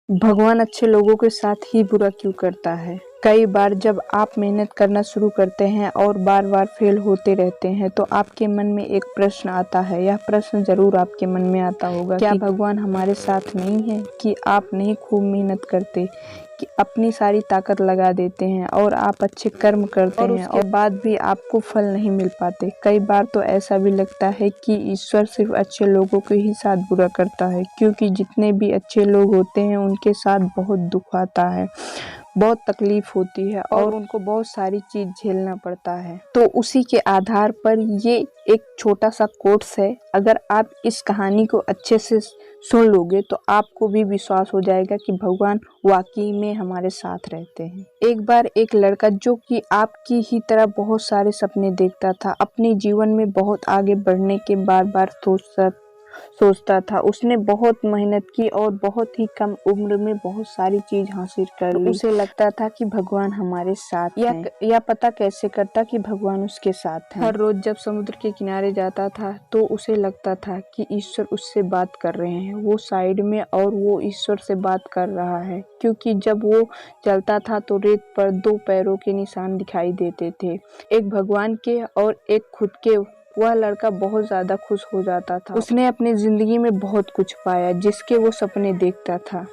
भगवान अच्छे लोगों के साथ ही बुरा क्यों करता है? कई बार जब आप मेहनत करना शुरू करते हैं और बार-बार फेल होते रहते हैं तो आपके मन में एक प्रश्न आता है। यह प्रश्न ज़रूर आपके मन में आता होगा, क्या भगवान हमारे साथ नहीं है? कि आप नहीं खूब मेहनत करते, कि अपनी सारी ताकत लगा देते हैं और आप अच्छे कर्म करते हैं और उसके बाद भी आपको फल नहीं मिल पाते। कई बार तो ऐसा भी लगता है कि ईश्वर सिर्फ अच्छे लोगों के ही साथ बुरा करता है, क्योंकि जितने भी अच्छे लोग होते हैं उनके साथ बहुत दुख आता है, बहुत तकलीफ होती है और उनको बहुत सारी चीज़ झेलना पड़ता है। तो उसी के आधार पर ये एक छोटा सा कोट्स है। अगर आप इस कहानी को अच्छे से सुन लोगे तो आपको भी विश्वास हो जाएगा कि भगवान वाकई में हमारे साथ रहते हैं। एक बार एक लड़का जो कि आपकी ही तरह बहुत सारे सपने देखता था, अपने जीवन में बहुत आगे बढ़ने के बार-बार सोचता था। उसने बहुत मेहनत की और बहुत ही कम उम्र में बहुत सारी चीज हासिल कर ली। उसे लगता था कि भगवान हमारे साथ हैं। यह पता कैसे करता कि भगवान उसके साथ हैं? हर रोज जब समुद्र के किनारे जाता था तो उसे लगता था कि ईश्वर उससे बात कर रहे हैं, वो साइड में और वो ईश्वर से बात कर रहा है, क्योंकि जब वो चलता था तो रेत पर 2 पैरों के निशान दिखाई देते थे, एक भगवान के और एक खुद के। वह लड़का बहुत ज़्यादा खुश हो जाता था। उसने अपनी ज़िंदगी में बहुत कुछ पाया जिसके वो सपने देखता था।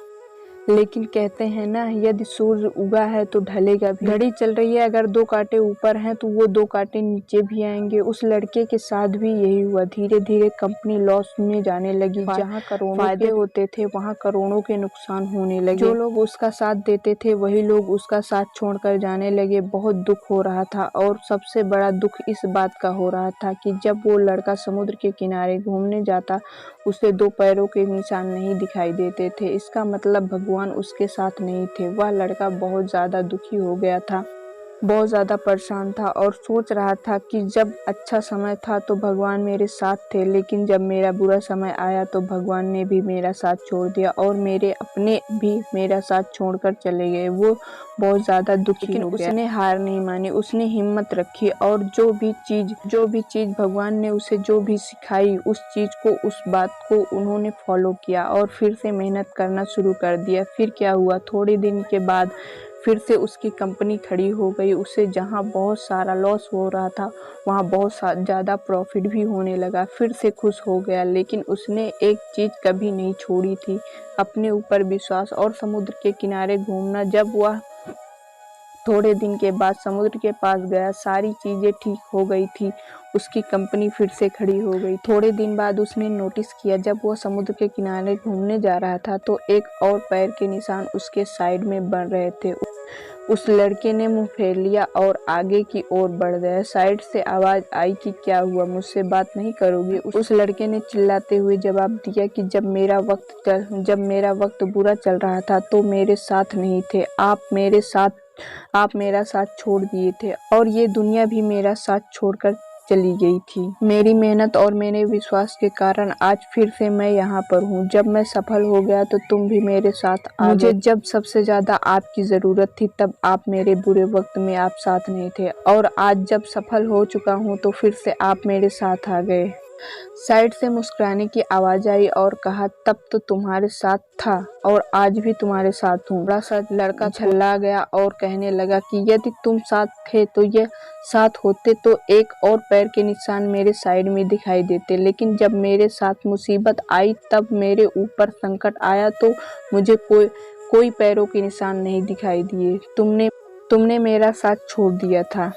लेकिन कहते हैं ना, यदि सूर्य उगा है तो ढलेगा भी। घड़ी चल रही है, अगर 2 कांटे ऊपर हैं तो वो 2 कांटे नीचे भी आएंगे। उस लड़के के साथ भी यही हुआ। धीरे धीरे कंपनी लॉस में जाने लगी। जहाँ करोड़ों फायदे होते थे वहाँ करोड़ों के नुकसान होने लगे। जो लोग उसका साथ देते थे वही लोग उसका साथ छोड़कर जाने लगे। बहुत दुख हो रहा था और सबसे बड़ा दुख इस बात का हो रहा था कि जब वो लड़का समुद्र के किनारे घूमने जाता उसे 2 पैरों के निशान नहीं दिखाई देते थे। इसका मतलब भगवान उसके साथ नहीं थे। वह लड़का बहुत ज़्यादा दुखी हो गया था, बहुत ज़्यादा परेशान था और सोच रहा था कि जब अच्छा समय था तो भगवान मेरे साथ थे, लेकिन जब मेरा बुरा समय आया तो भगवान ने भी मेरा साथ छोड़ दिया और मेरे अपने भी मेरा साथ छोड़कर चले गए। वो बहुत ज़्यादा दुखी हो गया। उसने हार नहीं मानी, उसने हिम्मत रखी और जो भी चीज़ भगवान ने उसे जो भी सिखाई उस चीज़ को, उस बात को उन्होंने फॉलो किया और फिर से मेहनत करना शुरू कर दिया। फिर क्या हुआ, थोड़े दिन के बाद फिर से उसकी कंपनी खड़ी हो गई। उसे जहां बहुत सारा लॉस हो रहा था वहां बहुत ज़्यादा प्रॉफिट भी होने लगा। फिर से खुश हो गया, लेकिन उसने एक चीज़ कभी नहीं छोड़ी थी, अपने ऊपर विश्वास और समुद्र के किनारे घूमना। जब वह थोड़े दिन के बाद समुद्र के पास गया, सारी चीज़ें ठीक हो गई थी, उसकी कंपनी फिर से खड़ी हो गई। थोड़े दिन बाद उसने नोटिस किया, जब वह समुद्र के किनारे घूमने जा रहा था तो एक और पैर के निशान उसके साइड में बन रहे थे। उस लड़के ने मुंह फेर लिया और आगे की ओर बढ़ गया। साइड से आवाज़ आई कि क्या हुआ, मुझसे बात नहीं करोगे? उस लड़के ने चिल्लाते हुए जवाब दिया कि जब मेरा वक्त बुरा चल रहा था तो मेरे साथ नहीं थे, आप मेरा साथ छोड़ दिए थे और ये दुनिया भी मेरा साथ छोड़कर चली गई थी। मेरी मेहनत और मेरे विश्वास के कारण आज फिर से मैं यहाँ पर हूँ। जब मैं सफल हो गया तो तुम भी मेरे साथ आ गए। मुझे जब सबसे ज़्यादा आपकी ज़रूरत थी तब आप मेरे बुरे वक्त में आप साथ नहीं थे, और आज जब सफल हो चुका हूँ तो फिर से आप मेरे साथ आ गए। साइड से मुस्कुराने की आवाज़ आई और कहा, तब तो तुम्हारे साथ था और आज भी तुम्हारे साथ हूँ। बड़ा सा लड़का छल्ला गया और कहने लगा कि यदि तुम साथ थे तो ये साथ होते तो एक और पैर के निशान मेरे साइड में दिखाई देते, लेकिन जब मेरे साथ मुसीबत आई, तब मेरे ऊपर संकट आया तो मुझे कोई पैरों के निशान नहीं दिखाई दिए। तुमने मेरा साथ छोड़ दिया था।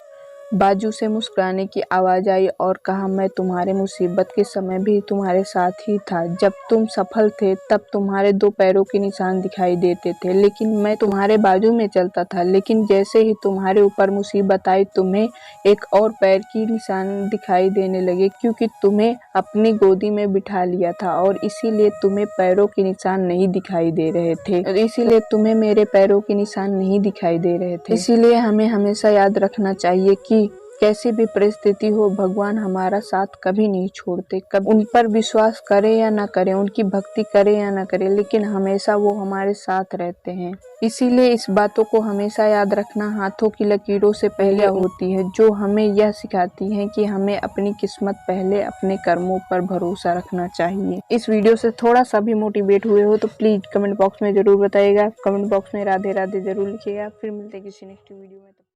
बाजू से मुस्कुराने की आवाज़ आई और कहा, मैं तुम्हारे मुसीबत के समय भी तुम्हारे साथ ही था। जब तुम सफल थे तब तुम्हारे 2 पैरों के निशान दिखाई देते थे, लेकिन मैं तुम्हारे बाजू में चलता था। लेकिन जैसे ही तुम्हारे ऊपर मुसीबत आई तुम्हें एक और पैर की निशान दिखाई देने लगे, क्योंकि तुम्हें अपनी गोदी में बिठा लिया था और इसीलिए तुम्हें पैरों के निशान नहीं दिखाई दे रहे थे। इसीलिए तुम्हें मेरे पैरों के निशान नहीं दिखाई दे रहे थे। इसीलिए हमें हमेशा याद रखना चाहिए कि कैसी भी परिस्थिति हो, भगवान हमारा साथ कभी नहीं छोड़ते। कब उन पर विश्वास करें या ना करें, उनकी भक्ति करें या ना करें, लेकिन हमेशा वो हमारे साथ रहते हैं। इसीलिए इस बातों को हमेशा याद रखना हाथों की लकीरों से पहले होती है, जो हमें यह सिखाती है कि हमें अपनी किस्मत पहले अपने कर्मों पर भरोसा रखना चाहिए। इस वीडियो से थोड़ा सा भी मोटिवेट हुए हो तो प्लीज कमेंट बॉक्स में जरूर बताइएगा। कमेंट बॉक्स में राधे राधे जरूर लिखिएगा। फिर मिलते हैं किसी नेक्स्ट वीडियो में।